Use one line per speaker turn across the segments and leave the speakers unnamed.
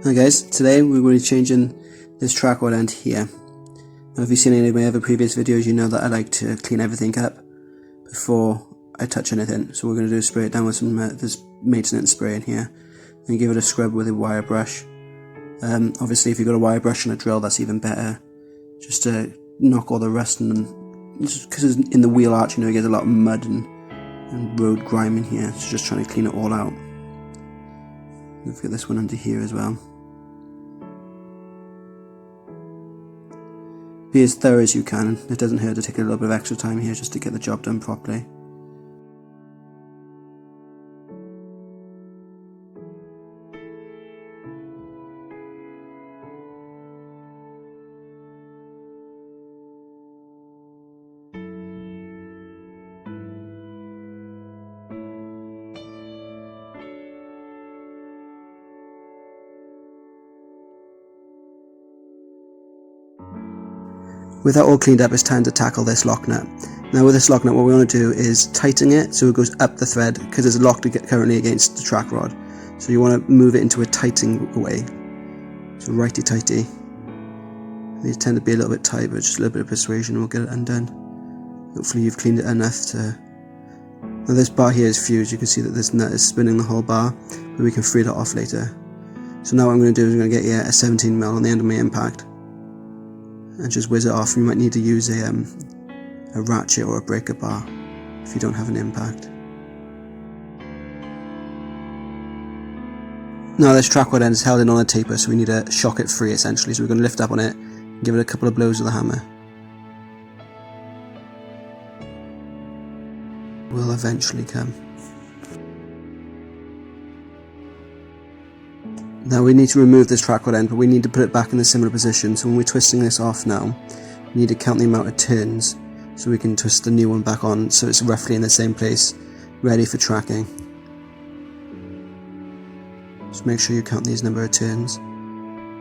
Hi guys, today we're going to be changing this track rod end here. Now if you've seen any of my other previous videos, you know that I like to clean everything up before I touch anything. So we're going to do spray it down with some this maintenance spray in here and give it a scrub with a wire brush. Obviously if you've got a wire brush and a drill, that's even better, just to knock all the rust and because in the wheel arch, you know, you get a lot of mud and road grime in here, so just trying to clean it all out. Let's get this one under here as well. Be as thorough as you can. It doesn't hurt to take a little bit of extra time here just to get the job done properly. With that all cleaned up, it's time to tackle this lock nut. Now with this lock nut, what we want to do is tighten it so it goes up the thread, because it's locked currently against the track rod. So you want to move it into a tightening way. So righty-tighty. These tend to be a little bit tight, but just a little bit of persuasion will get it undone. Hopefully you've cleaned it enough to... Now this bar here is fused. You can see that this nut is spinning the whole bar, but we can free it off later. So now what I'm going to do is I'm going to get here a 17mm on the end of my impact and just whiz it off. You might need to use a ratchet or a breaker bar if you don't have an impact. Now this track rod end is held in on a taper, so we need to shock it free essentially. So we're going to lift up on it and give it a couple of blows with the hammer. Will eventually come. Now we need to remove this track rod end, but we need to put it back in a similar position. So when we're twisting this off now, we need to count the amount of turns so we can twist the new one back on so it's roughly in the same place, ready for tracking. Just make sure you count these number of turns.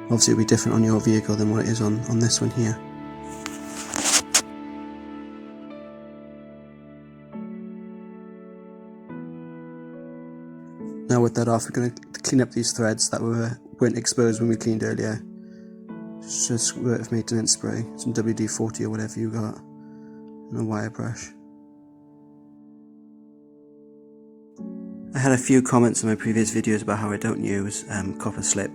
Obviously it'll be different on your vehicle than what it is on this one here. Now with that off, we're going to clean up these threads that weren't exposed when we cleaned earlier. Just a squirt of maintenance spray, some WD-40 or whatever you got, and a wire brush. I had a few comments in my previous videos about how I don't use copper slip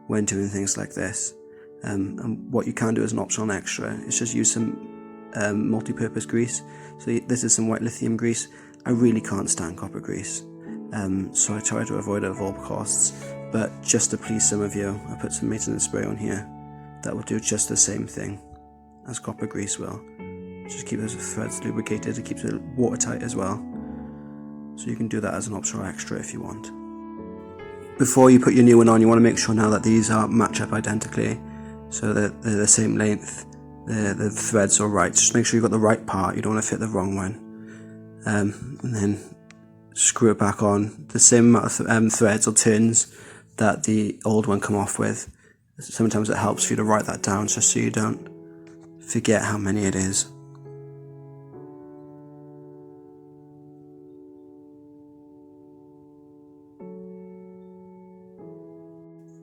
when doing things like this. And what you can do as an optional extra is just use some multi-purpose grease. So this is some white lithium grease. I really can't stand copper grease. So I try to avoid it at all costs, but just to please some of you, I put some maintenance spray on here that will do just the same thing as copper grease will. Just keep those threads lubricated. It keeps it watertight as well, so you can do that as an optional extra if you want. Before you put your new one on, you want to make sure now that these are match up identically, so that they're the same length, the threads are right. Just make sure you've got the right part, you don't want to fit the wrong one. And then screw it back on the same amount of threads or turns that the old one come off with. Sometimes it helps for you to write that down just so you don't forget how many it is.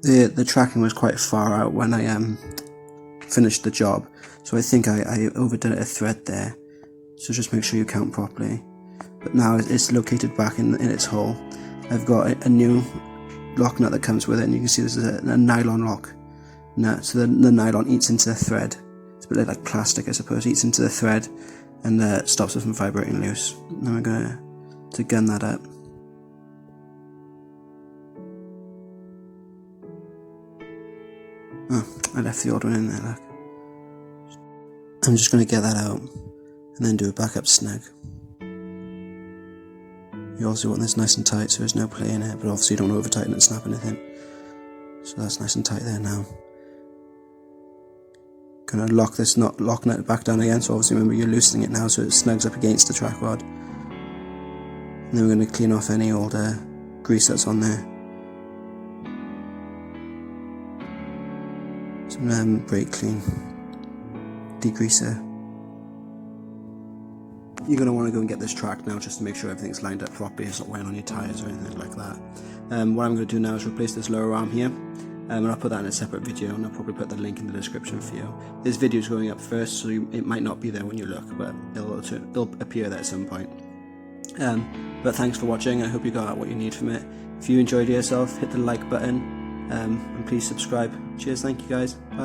The tracking was quite far out when I finished the job, so I think I overdid a thread there, so just make sure you count properly. But now it's located back in its hole. I've got a new lock nut that comes with it, and you can see this is a nylon lock nut, so the nylon eats into the thread. It's a bit like plastic, I suppose. It eats into the thread and stops it from vibrating loose. Now we're going to gun that up. Oh, I left the old one in there, look. I'm just going to get that out and then do a back up snug. You also want this nice and tight so there's no play in it, but obviously you don't want to over tighten it and snap anything. So that's nice and tight there now. Gonna lock this lock nut back down again, so obviously remember you're loosening it now so it snugs up against the track rod. And then we're going to clean off any old grease that's on there. Some brake clean, degreaser. You're going to want to go and get this track now just to make sure everything's lined up properly, it's not wearing on your tyres or anything like that. What I'm going to do now is replace this lower arm here. and I'll put that in a separate video, and I'll probably put the link in the description for you. This video is going up first, so it might not be there when you look, but it'll appear there at some point. But thanks for watching. I hope you got what you need from it. If you enjoyed it yourself, hit the like button, and please subscribe. Cheers, thank you guys. Bye.